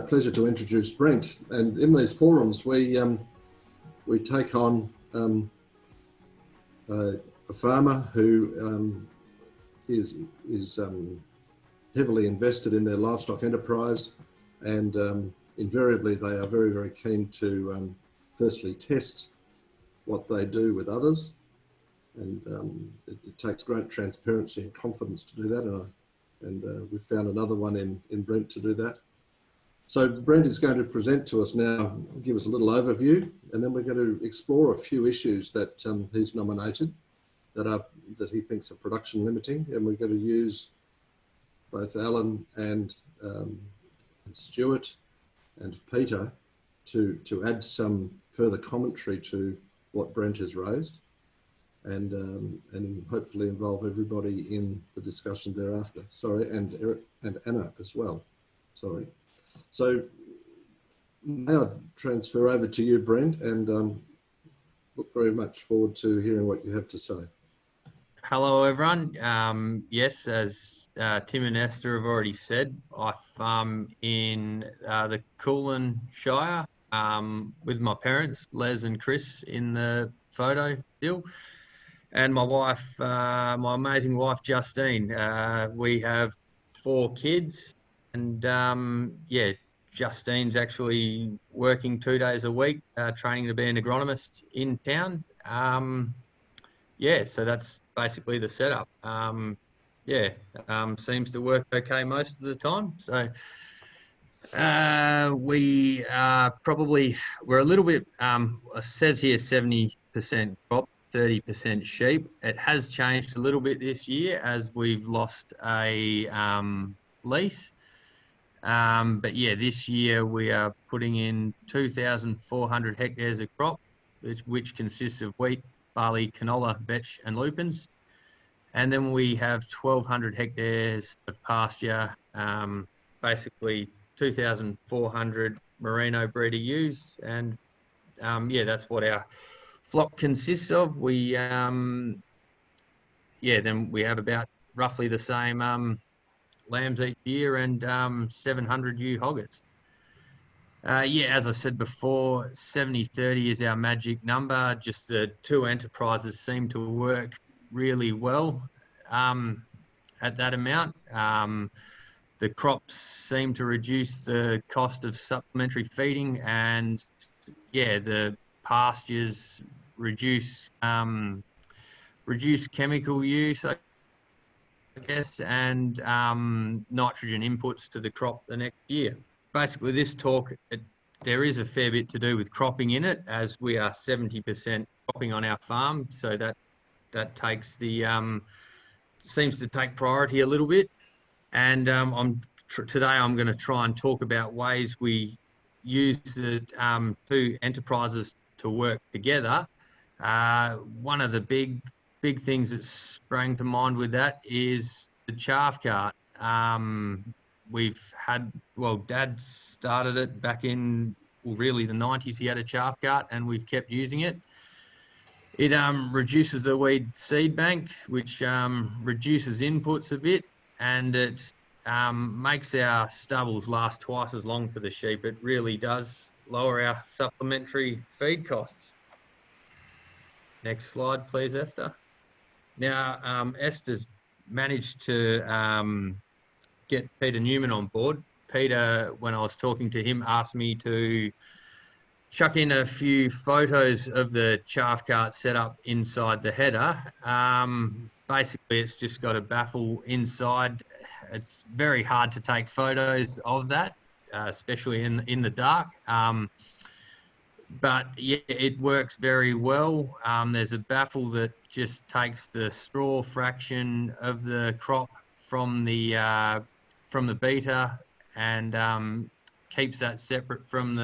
pleasure to introduce Brent. And in these forums, we take on a farmer who is heavily invested in their livestock enterprise, and invariably they are very, very keen to firstly test what they do with others, and it takes great transparency and confidence to do that, and we've found another one in Brent to do that. So Brent is going to present to us now, give us a little overview, and then we're going to explore a few issues that he's nominated that he thinks are production limiting, and we're going to use both Helen and Stuart and Peter to add some further commentary to what Brent has raised, and hopefully involve everybody in the discussion thereafter. Sorry, and Eric and Anna as well. Sorry. So now transfer over to you, Brent, and look very much forward to hearing what you have to say. Hello, everyone. Yes, as Tim and Esther have already said, I farm in the Kulin Shire with my parents, Les and Chris, in the photo still, and my wife, my amazing wife, Justine. We have 4 kids, and yeah, Justine's actually working 2 days a week, training to be an agronomist in town. Yeah, so that's basically the setup. Yeah, seems to work okay most of the time. So we are we're a little bit, it says here 70% crop, 30% sheep. It has changed a little bit this year as we've lost a lease. But yeah, this year we are putting in 2,400 hectares of crop, which consists of wheat, barley, canola, vetch and lupins. And then we have 1,200 hectares of pasture, basically 2,400 merino breeder ewes. And yeah, that's what our flock consists of. We, yeah, then we have about roughly the same lambs each year, and 700 ewe hoggets. Yeah, as I said before, 70-30 is our magic number. Just the 2 enterprises seem to work really well at that amount. The crops seem to reduce the cost of supplementary feeding, and yeah, the pastures reduce chemical use, I guess, and nitrogen inputs to the crop the next year. Basically, this talk, there is a fair bit to do with cropping in it, as we are 70% cropping on our farm. So that takes the seems to take priority a little bit. And today I'm going to try and talk about ways we use the 2 enterprises to work together. One of the big things that sprang to mind with that is the Chaff Cart. We've had, well, Dad started it back in, well, really the 90s. He had a Chaff Cart, and we've kept using it. It reduces the weed seed bank, which reduces inputs a bit, and it makes our stubbles last twice as long for the sheep. It really does lower our supplementary feed costs. Next slide, please, Esther. Now, Esther's managed to get Peter Newman on board. Peter, when I was talking to him, asked me to chuck in a few photos of the Chaff Cart setup inside the header. Basically, it's just got a baffle inside. It's very hard to take photos of that, especially in the dark. But yeah, it works very well. There's a baffle that just takes the straw fraction of the crop from the beater, and keeps that separate from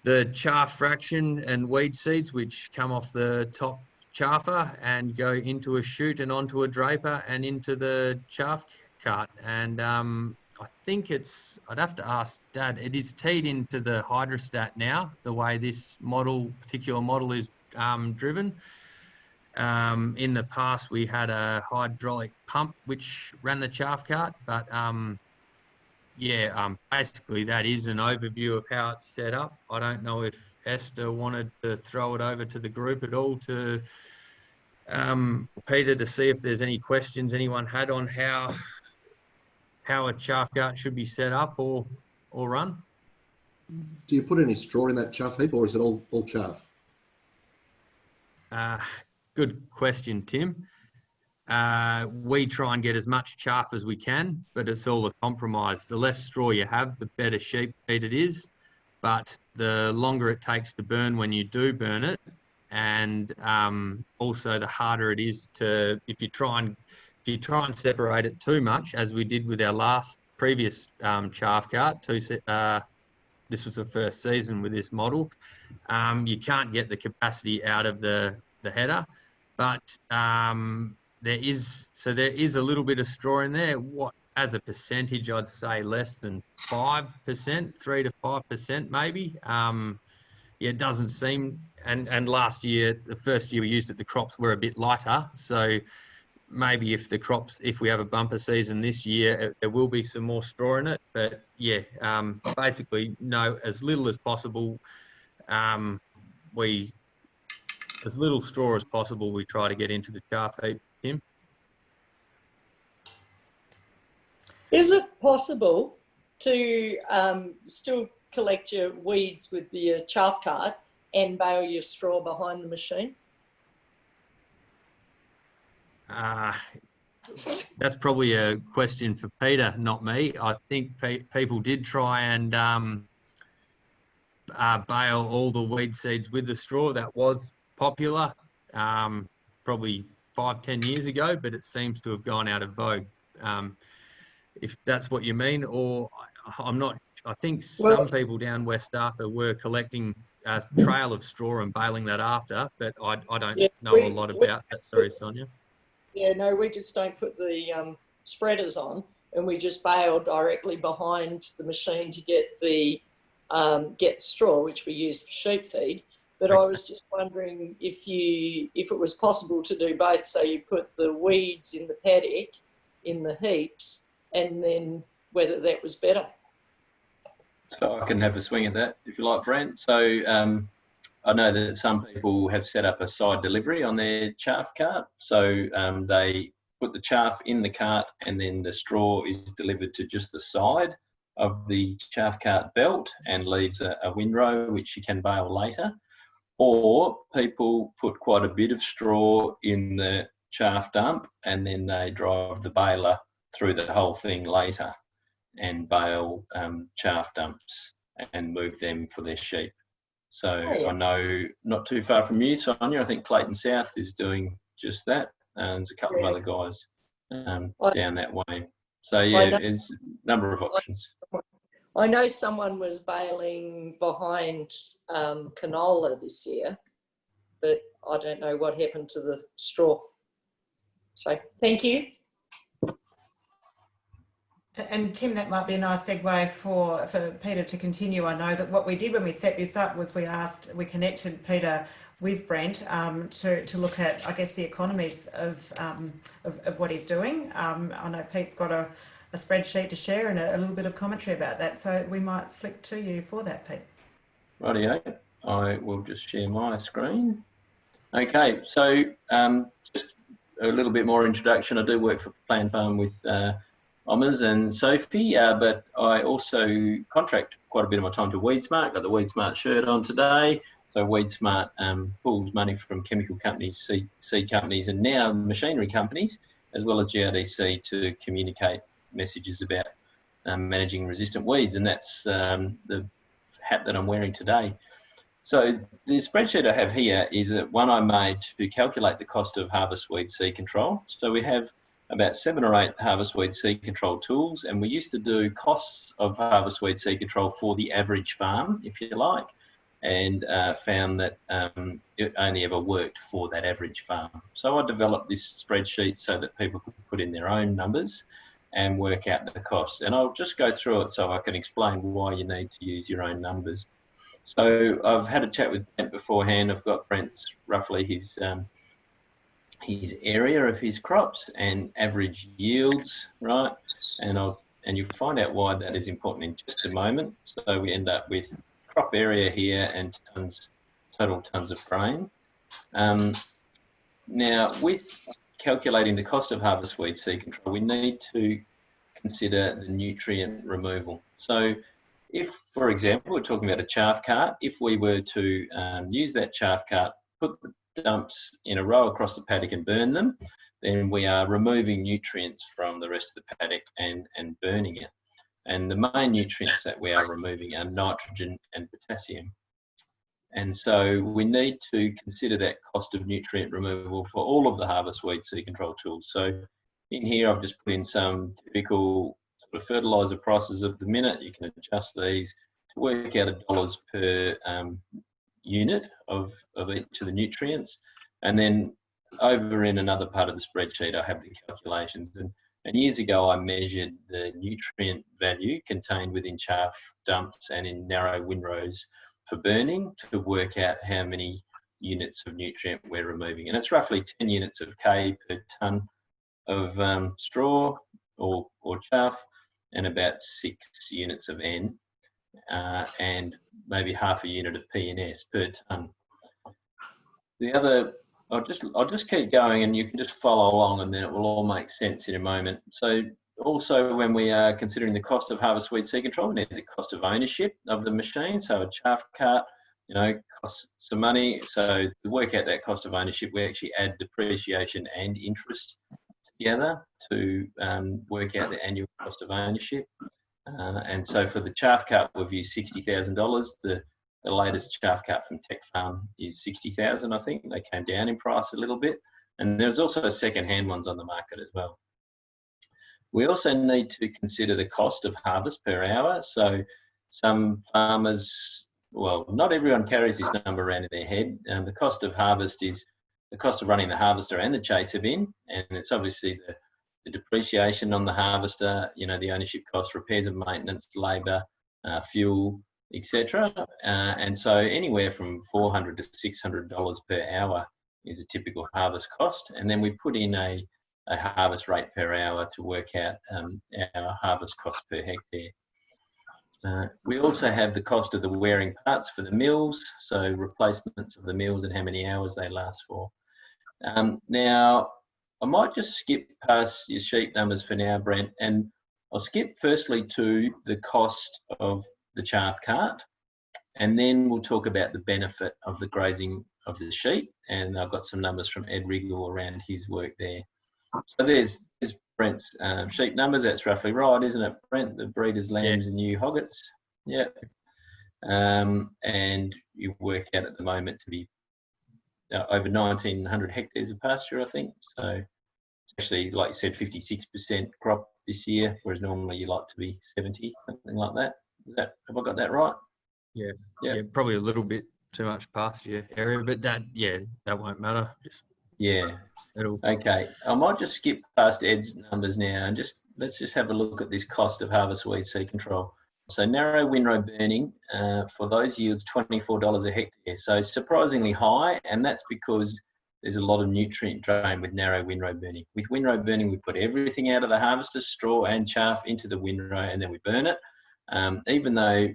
the chaff fraction and weed seeds, which come off the top chaffer and go into a chute and onto a draper and into the chaff cart. And I think it's, I'd have to ask Dad, it is teed into the hydrostat now, the way this particular model is driven. In the past, we had a hydraulic pump which ran the chaff cart, but Basically that is an overview of how it's set up. I don't know if Esther wanted to throw it over to the group at all to Peter to see if there's any questions anyone had on how a chaff cart should be set up or run. Do you put any straw in that chaff heap, or is it all chaff? Good question, Tim. We try and get as much chaff as we can, but it's all a compromise. The less straw you have, the better sheep feed it is, but the longer it takes to burn when you do burn it, and also the harder it is to, if you try and separate it too much, as we did with our previous chaff cart. This was the first season with this model. You can't get the capacity out of the header, but there is a little bit of straw in there. What, as a percentage, I'd say less than 5%, 3 to 5% maybe. It doesn't seem, and last year, the first year we used it, the crops were a bit lighter. So maybe if we have a bumper season this year, there will be some more straw in it. But yeah, basically, no, as little as possible. As little straw as possible, we try to get into the chaff heap, Tim. Is it possible to still collect your weeds with the chaff cart and bale your straw behind the machine? That's probably a question for Peter, not me. I think people did try and bale all the weed seeds with the straw. That was popular probably 5-10 years ago, but it seems to have gone out of vogue. If that's what you mean, or I'm not. I think some people down West Arthur were collecting a trail of straw and baling that after, but I don't know a lot about that. Sorry, Sonja. Yeah, no, we just don't put the spreaders on, and we just bale directly behind the machine to get the straw, which we use for sheep feed. But I was just wondering if it was possible to do both, so you put the weeds in the paddock, in the heaps, and then whether that was better. So I can have a swing at that, if you like, Brent. So I know that some people have set up a side delivery on their chaff cart. So they put the chaff in the cart, and then the straw is delivered to just the side of the chaff cart belt and leaves a windrow, which you can bale later. Or people put quite a bit of straw in the chaff dump, and then they drive the baler through the whole thing later and bale chaff dumps and move them for their sheep. So I know not too far from you, Sonja, I think Clayton South is doing just that. And there's a couple of other guys down that way. So yeah, it's a number of options. I know someone was baling behind canola this year, but I don't know what happened to the straw. So thank you. And Tim, that might be a nice segue for Peter to continue. I know that what we did when we set this up was we connected Peter with Brent to look at, I guess, the economies of what he's doing. I know Pete's got a spreadsheet to share and a little bit of commentary about that. So we might flick to you for that, Pete. Rightio. I will just share my screen. Okay, so just a little bit more introduction. I do work for Planfarm with Ommers and Sophie, but I also contract quite a bit of my time to Weedsmart. Got the Weedsmart shirt on today. So Weedsmart pulls money from chemical companies, seed companies, and now machinery companies, as well as GRDC, to communicate messages about managing resistant weeds, and that's the hat that I'm wearing today. So the spreadsheet I have here is one I made to calculate the cost of harvest weed seed control. So we have about 7 or 8 harvest weed seed control tools, and we used to do costs of harvest weed seed control for the average farm, if you like, and found that it only ever worked for that average farm. So I developed this spreadsheet so that people could put in their own numbers and work out the costs. And I'll just go through it so I can explain why you need to use your own numbers. So I've had a chat with Brent beforehand. I've got Brent's roughly his area of his crops and average yields, right? And I'll and you'll find out why that is important in just a moment. So we end up with crop area here and total tonnes of grain. Now, with calculating the cost of harvest weed seed control, we need to consider the nutrient removal. So if, for example, we're talking about a chaff cart, if we were to use that chaff cart, put the dumps in a row across the paddock and burn them, then we are removing nutrients from the rest of the paddock and burning it. And the main nutrients that we are removing are nitrogen and potassium. And so we need to consider that cost of nutrient removal for all of the harvest weed seed control tools. So in here, I've just put in some typical sort of fertiliser prices of the minute. You can adjust these to work out dollars per unit of each of the nutrients. And then over in another part of the spreadsheet, I have the calculations. And years ago, I measured the nutrient value contained within chaff dumps and in narrow windrows for burning to work out how many units of nutrient we're removing. And it's roughly 10 units of K per tonne of straw or chaff, and about 6 units of N, and maybe half a unit of P and S per tonne. The other, I'll just keep going, and you can just follow along, and then it will all make sense in a moment. So also, when we are considering the cost of harvest weed seed control, we need the cost of ownership of the machine. So a chaff cart, costs some money. So to work out that cost of ownership, we actually add depreciation and interest together to work out the annual cost of ownership. And so for the chaff cart, we've used $60,000. The latest chaff cart from Tech Farm is $60,000, I think. They came down in price a little bit. And there's also second-hand ones on the market as well. We also need to consider the cost of harvest per hour. So some farmers, well, not everyone carries this number around in their head. The cost of harvest is the cost of running the harvester and the chaser bin, and it's obviously the depreciation on the harvester, the ownership costs, repairs and maintenance, labour, fuel, etc. And so anywhere from $400 to $600 per hour is a typical harvest cost. And then we put in a harvest rate per hour to work out our harvest cost per hectare. We also have the cost of the wearing parts for the mills, so replacements of the mills and how many hours they last for. Now, I might just skip past your sheet numbers for now, Brent, and I'll skip firstly to the cost of the chaff cart, and then we'll talk about the benefit of the grazing of the sheep, and I've got some numbers from Ed Riggle around his work there. So there's Brent's sheep numbers. That's roughly right, isn't it, Brent? The breeders, lambs, and new hoggets. Yeah. And you work out at the moment to be over 1,900 hectares of pasture, I think. So actually, like you said, 56% crop this year, whereas normally you like to be 70, something like that. Have I got that right? Yeah, probably a little bit too much pasture area, but that won't matter. Okay, I might just skip past Ed's numbers now and let's just have a look at this cost of harvest weed seed control. So narrow windrow burning for those yields $24 a hectare. So surprisingly high, and that's because there's a lot of nutrient drain with narrow windrow burning. With windrow burning, we put everything out of the harvester, straw and chaff, into the windrow, and then we burn it. Even though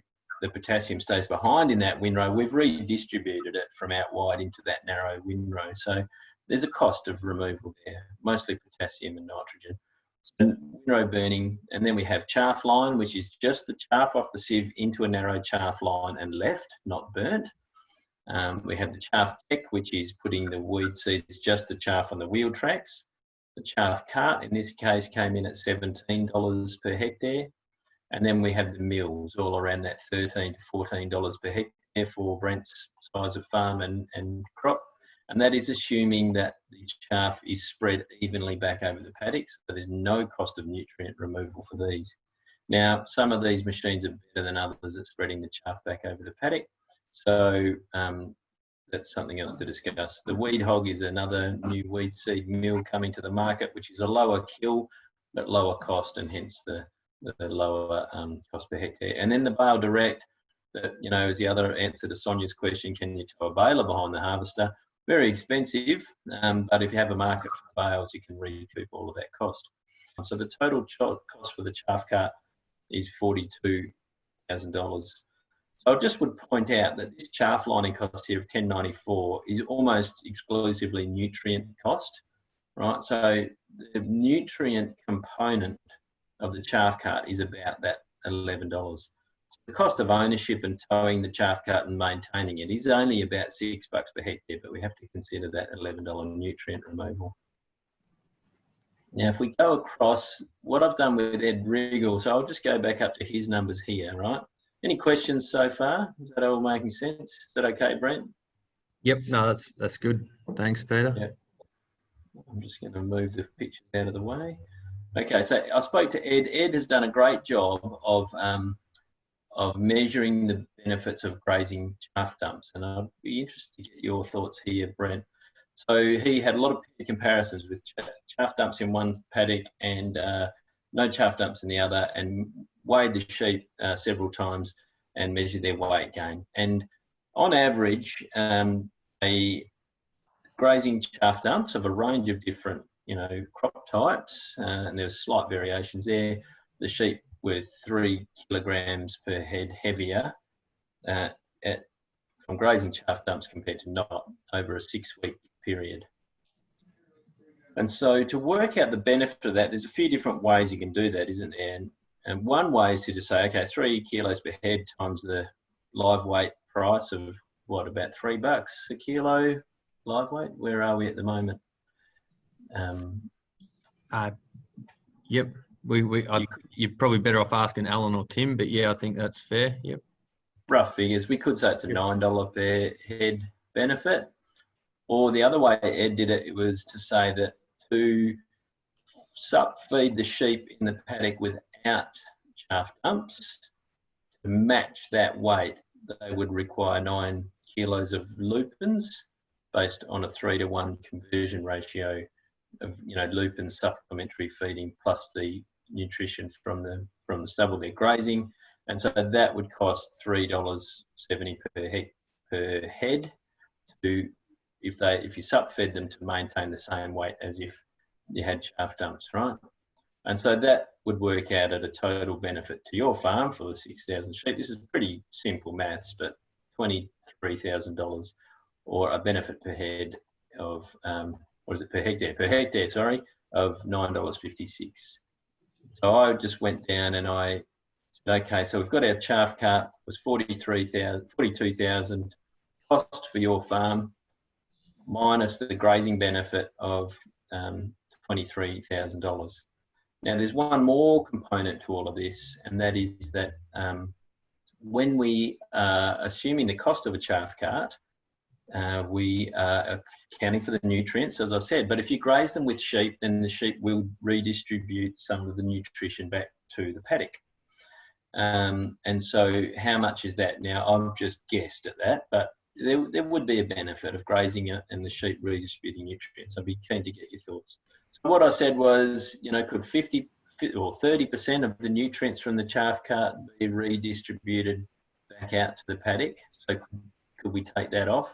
the potassium stays behind in that windrow, we've redistributed it from out wide into that narrow windrow. So there's a cost of removal there, mostly potassium and nitrogen. So windrow burning, and then we have chaff line, which is just the chaff off the sieve into a narrow chaff line and left, not burnt. We have the chaff deck, which is putting the weed seeds, just the chaff on the wheel tracks. The chaff cart, in this case, came in at $17 per hectare. And then we have the mills, all around that $13 to $14 per hectare for Brent's size of farm and crop. And that is assuming that the chaff is spread evenly back over the paddocks, so there's no cost of nutrient removal for these. Now, some of these machines are better than others at spreading the chaff back over the paddock, so that's something else to discuss. The weed hog is another new weed seed mill coming to the market, which is a lower kill but lower cost, and hence the lower cost per hectare. And then the bale direct, that is the other answer to Sonja's question: can you tow a baler behind the harvester? Very expensive, but if you have a market for bales, you can recoup all of that cost. time. So the total cost for the chaff cart is $42,000. So I just would point out that this chaff lining cost here of $10.94 is almost exclusively nutrient cost, right? So the nutrient component of the chaff cart is about that $11. The cost of ownership and towing the chaff cart and maintaining it is only about $6 per hectare, but we have to consider that $11 nutrient removal. Now, if we go across what I've done with Ed Riggle, so I'll just go back up to his numbers here, right? Any questions so far? Is that all making sense? Is that okay, Brent? Yep, no, that's good. Thanks, Peter. Yeah. I'm just going to move the pictures out of the way. Okay, so I spoke to Ed. Ed has done a great job of measuring the benefits of grazing chaff dumps, and I'd be interested to get your thoughts here, Brent. So he had a lot of comparisons with chaff dumps in one paddock and no chaff dumps in the other, and weighed the sheep several times and measured their weight gain. And on average, a grazing chaff dumps of a range of different, crop types, and there's slight variations there. The sheep were 3 kilograms per head heavier from grazing chaff dumps compared to not over a 6-week period. And so to work out the benefit of that, there's a few different ways you can do that, isn't there? And one way is to just say, okay, 3 kilos per head times the live weight price of what, about $3 a kilo live weight? Where are we at the moment? Yep. You're probably better off asking Alan or Tim, but yeah, I think that's fair. Yep. Rough figures. We could say it's a $9 per head benefit. Or the other way Ed did it, it was to say that to feed the sheep in the paddock without chaff dumps, to match that weight, they would require 9 kilos of lupins based on a 3-to-1 conversion ratio of lupin supplementary feeding plus the nutrition from the stubble they're grazing, and so that would cost $3.70 per head to if you sup fed them to maintain the same weight as if you had chaff dumps, right? And so that would work out at a total benefit to your farm for the 6,000 sheep. This is pretty simple maths, but $23,000, or a benefit per head of what is it per hectare? Per hectare, sorry, of $9.56. So I just went down and I said, okay, so we've got our chaff cart was $42,000 cost for your farm, minus the grazing benefit of $23,000. Now, there's one more component to all of this, and that is that when we are assuming the cost of a chaff cart, we are accounting for the nutrients, as I said. But if you graze them with sheep, then the sheep will redistribute some of the nutrition back to the paddock. And so how much is that? Now, I've just guessed at that, but there would be a benefit of grazing it and the sheep redistributing nutrients. I'd be keen to get your thoughts. So what I said was, could 50 or 30% of the nutrients from the chaff cart be redistributed back out to the paddock? So could we take that off,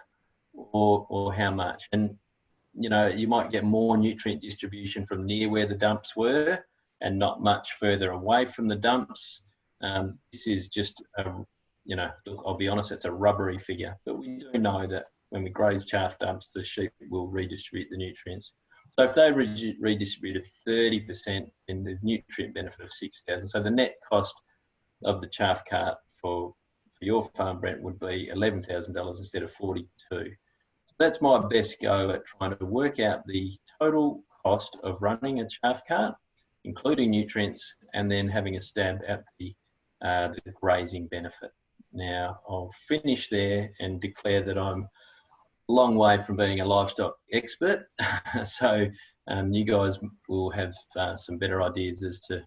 or how much? And you might get more nutrient distribution from near where the dumps were and not much further away from the dumps. This is just look, I'll be honest, it's a rubbery figure, but we do know that when we graze chaff dumps, the sheep will redistribute the nutrients. So if they redistributed 30%, then there's nutrient benefit of 6,000. So the net cost of the chaff cart for your farm, Brent, would be $11,000 instead of $42,000. So that's my best go at trying to work out the total cost of running a chaff cart, including nutrients, and then having a stab at the grazing benefit. Now, I'll finish there and declare that I'm a long way from being a livestock expert. So you guys will have some better ideas as to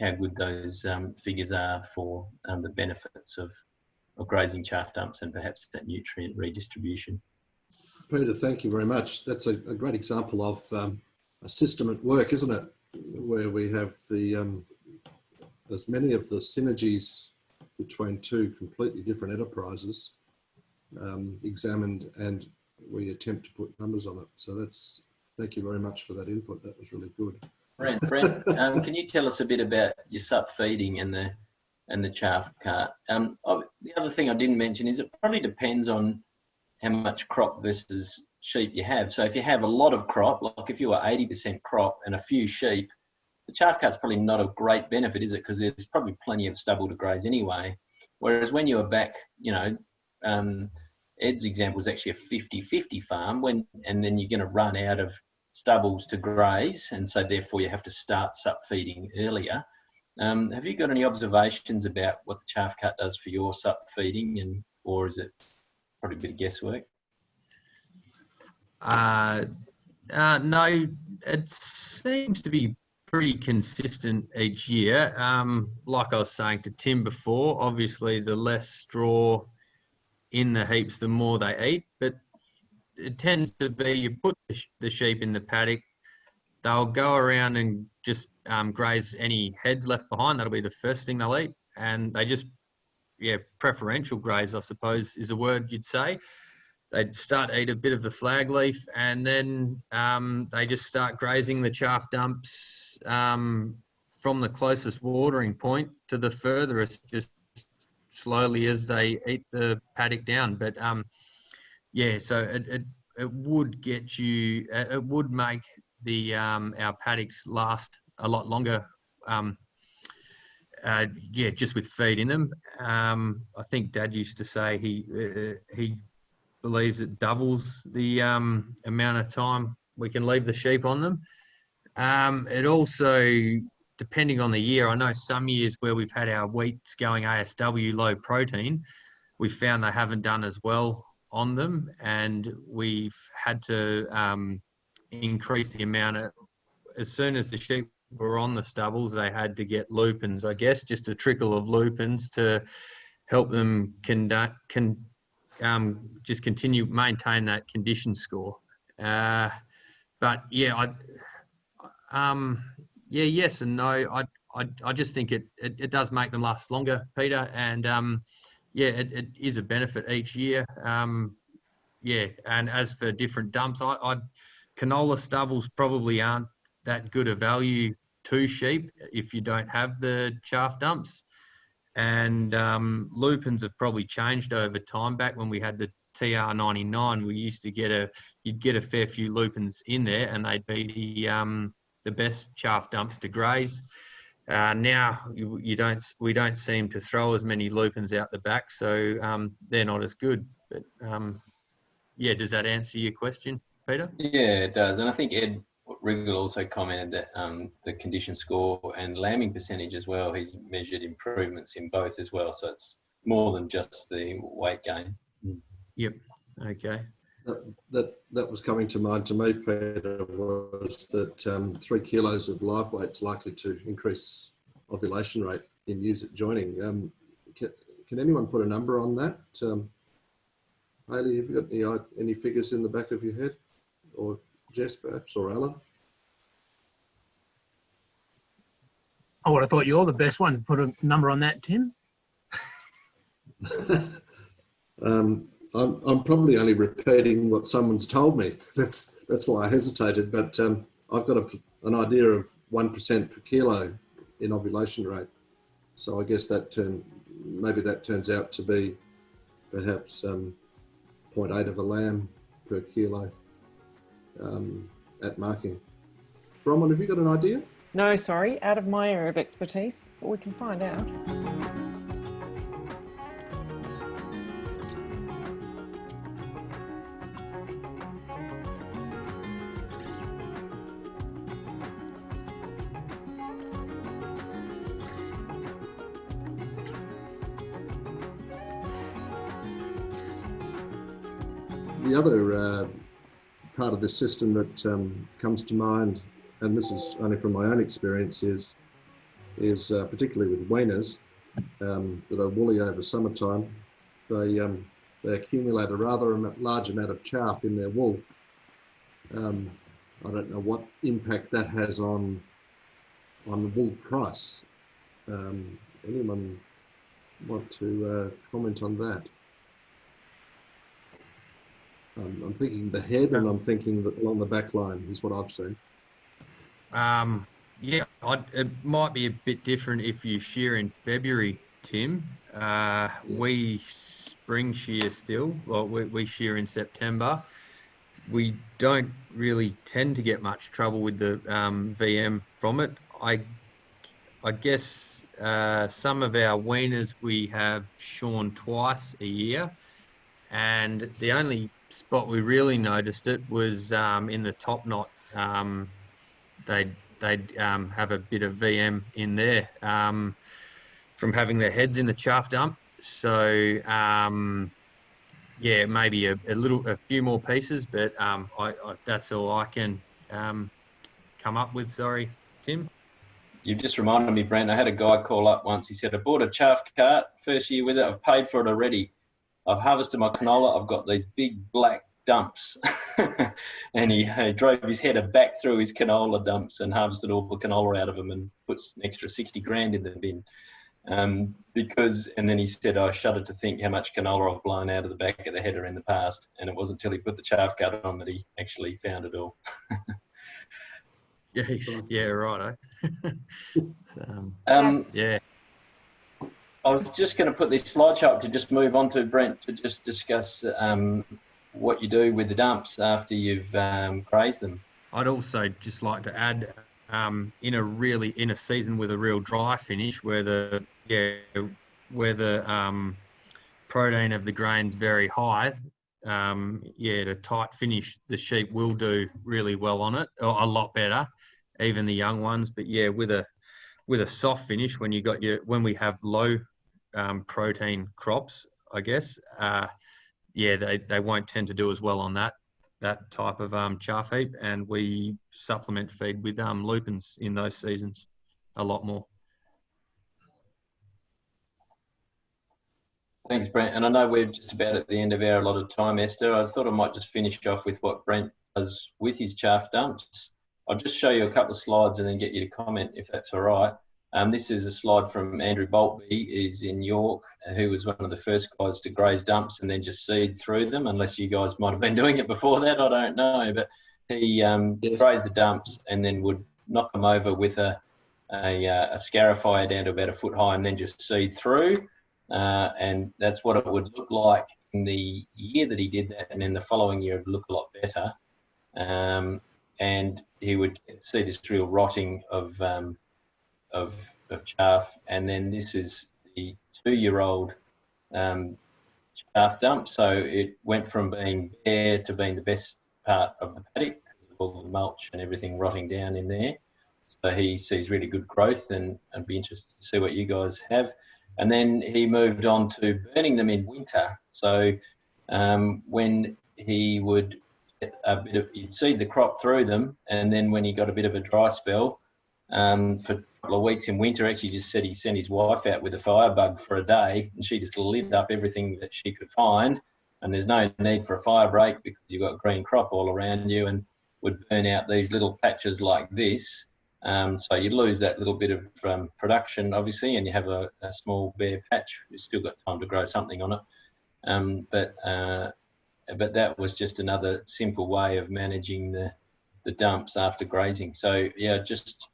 how good those figures are for the benefits of grazing chaff dumps and perhaps that nutrient redistribution. Peter, thank you very much. That's a great example of a system at work, isn't it? Where we have there's many of the synergies between two completely different enterprises examined, and we attempt to put numbers on it. So thank you very much for that input. That was really good. Brent, can you tell us a bit about your sup feeding and the chaff cart? The other thing I didn't mention is it probably depends on how much crop versus sheep you have. So if you have a lot of crop, like if you were 80% crop and a few sheep, the chaff cart's probably not a great benefit, is it? Because there's probably plenty of stubble to graze anyway. Whereas when you are back, Ed's example is actually a 50-50 farm, and then you're going to run out of stubbles to graze, and so therefore you have to start sup feeding earlier. Have you got any observations about what the chaff cart does for your sup feeding, or is it probably a bit of guesswork? No, it seems to be pretty consistent each year. Like I was saying to Tim before, obviously the less straw in the heaps, the more they eat, but it tends to be you put the sheep in the paddock, they'll go around and just graze any heads left behind. That'll be the first thing they'll eat, and they just, preferential graze, I suppose, is a word you'd say. They'd start to eat a bit of the flag leaf, and then they just start grazing the chaff dumps from the closest watering point to the furthest, just slowly as they eat the paddock down. But so it would get you, it would make the our paddocks last a lot longer. Just with feed in them. I think Dad used to say he believes it doubles the amount of time we can leave the sheep on them. It also, depending on the year, I know some years where we've had our wheats going ASW low protein, we found they haven't done as well on them, and we've had to increase the amount of, as soon as the sheep were on the stubbles, they had to get lupins, I guess, just a trickle of lupins to help them just maintain that condition score. Yes and no. I just think it does make them last longer, Peter, and it is a benefit each year. And as for different dumps, canola stubbles probably aren't that good a value to sheep if you don't have the chaff dumps. And lupins have probably changed over time. Back when we had the TR99, we used to you'd get a fair few lupins in there, and they'd be the best chaff dumps to graze. Now we don't seem to throw as many lupins out the back, so they're not as good. But does that answer your question, Peter? Yeah, it does. And I think Ed Riggle also commented that the condition score and lambing percentage as well, he's measured improvements in both as well. So it's more than just the weight gain. Yep. Okay. That was coming to mind to me, Peter, was that 3 kilos of live weight is likely to increase ovulation rate in ewes at joining. Can anyone put a number on that? Hayley, have you got any figures in the back of your head? Or Jess, perhaps, or Helen? I would have thought you're the best one to put a number on that, Tim. I'm probably only repeating what someone's told me. That's why I hesitated. But I've got an idea of 1% per kilo in ovulation rate. So I guess maybe that turns out to be perhaps 0.8 of a lamb per kilo at marking. Bronwyn, have you got an idea? No, sorry, out of my area of expertise, but we can find out. The other part of this system that comes to mind, and this is only from my own experience, is particularly with weaners that are woolly over summertime, they accumulate a rather large amount of chaff in their wool. I don't know what impact that has on the wool price. Anyone want to comment on that? I'm thinking the head, and I'm thinking that along the back line is what I've seen. Yeah, it might be a bit different if you shear in February, Tim. We spring shear still. Well, we shear in September. We don't really tend to get much trouble with the VM from it. I guess some of our weaners we have shorn twice a year, and the only spot we really noticed it was in the top knot. They'd have a bit of VM in there from having their heads in the chaff dump. So yeah, maybe a few more pieces, but that's all I can come up with. Sorry, Tim. You just reminded me, Brent, I had a guy call up once. He said, I bought a chaff cart, first year with it, I've paid for it already. I've harvested my canola, I've got these big black dumps. And he drove his header back through his canola dumps and harvested all the canola out of them and puts an extra 60 grand in the bin. And then he said, I shudder to think how much canola I've blown out of the back of the header in the past. And it wasn't until he put the chaff cart on that he actually found it all. Yeah, right. Yeah. I was just going to put this slideshow up to just move on to Brent to just discuss what you do with the dumps after you've grazed them. I'd also just like to add, in a season with a real dry finish, where the protein of the grain's very high, the tight finish, the sheep will do really well on it, or a lot better, even the young ones. But yeah, with a soft finish, when we have low protein crops, I guess, they won't tend to do as well on that type of chaff heap, and we supplement feed with lupins in those seasons a lot more. Thanks, Brent. And I know we're just about at the end of our allotted time, Esther. I thought I might just finish off with what Brent does with his chaff dumps. I'll just show you a couple of slides and then get you to comment if that's all right. This is a slide from Andrew Boltby. He's in York, who was one of the first guys to graze dumps and then just seed through them, unless you guys might have been doing it before that, I don't know. But he grazed the dumps and then would knock them over with a scarifier down to about a foot high and then just seed through. And that's what it would look like in the year that he did that, and then the following year it would look a lot better. And he would see this real rotting of chaff. And then this is the 2-year-old chaff dump. So it went from being bare to being the best part of the paddock because of all the mulch and everything rotting down in there. So he sees really good growth, and I'd be interested to see what you guys have. And then he moved on to burning them in winter. So when he would get he'd seed the crop through them, and then when he got a bit of a dry spell, for a couple of weeks in winter, actually just said he sent his wife out with a firebug for a day, and she just lit up everything that she could find. And there's no need for a fire break because you've got green crop all around you, and would burn out these little patches like this. So you lose that little bit of production, obviously, and you have a small bare patch. You've still got time to grow something on it. But that was just another simple way of managing the dumps after grazing. So yeah, just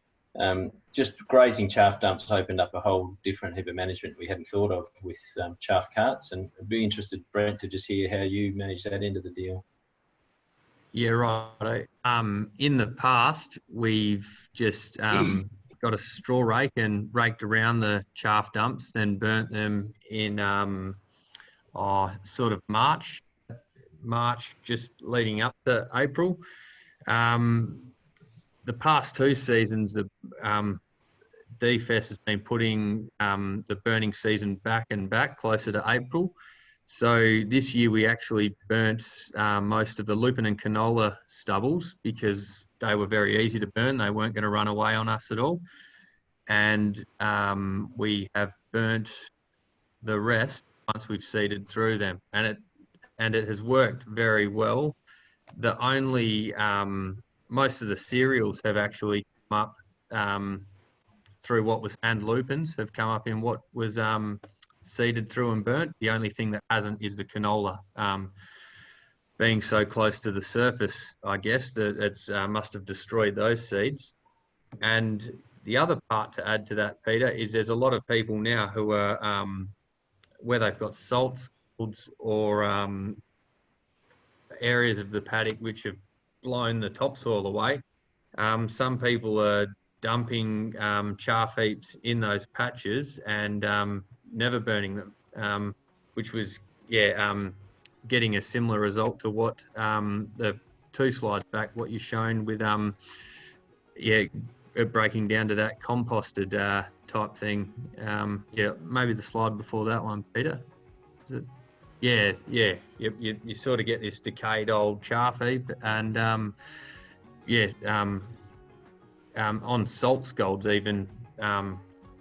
grazing chaff dumps opened up a whole different heap of management we hadn't thought of with chaff carts. And I'd be interested, Brent, to just hear how you manage that end of the deal. Yeah, right. In the past, we've just got a straw rake and raked around the chaff dumps, then burnt them in sort of March, just leading up to April. The past 2 seasons, the DFES has been putting the burning season back closer to April. So this year we actually burnt most of the lupin and canola stubbles because they were very easy to burn. They weren't going to run away on us at all. And we have burnt the rest once we've seeded through them. And it has worked very well. The only, most of the cereals have actually come up through what was, and lupins have come up in what was seeded through and burnt. The only thing that hasn't is the canola. Being so close to the surface, I guess that it's must have destroyed those seeds. And the other part to add to that, Peter, is there's a lot of people now who are, where they've got salt scalds or areas of the paddock which have blown the topsoil away. Some people are dumping chaff heaps in those patches and never burning them, which was, getting a similar result to what the 2 slides back, what you've shown with, breaking down to that composted type thing. Maybe the slide before that one, Peter. Is it? You sort of get this decayed old chaff heap, and on salt scalds even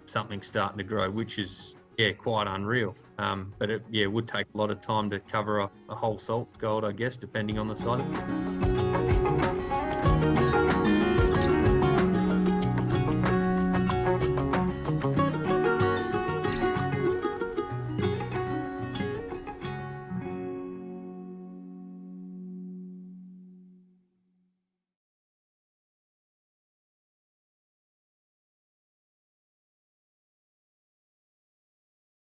something's starting to grow, which is quite unreal. But it would take a lot of time to cover a whole salt scald, I guess, depending on the size of it.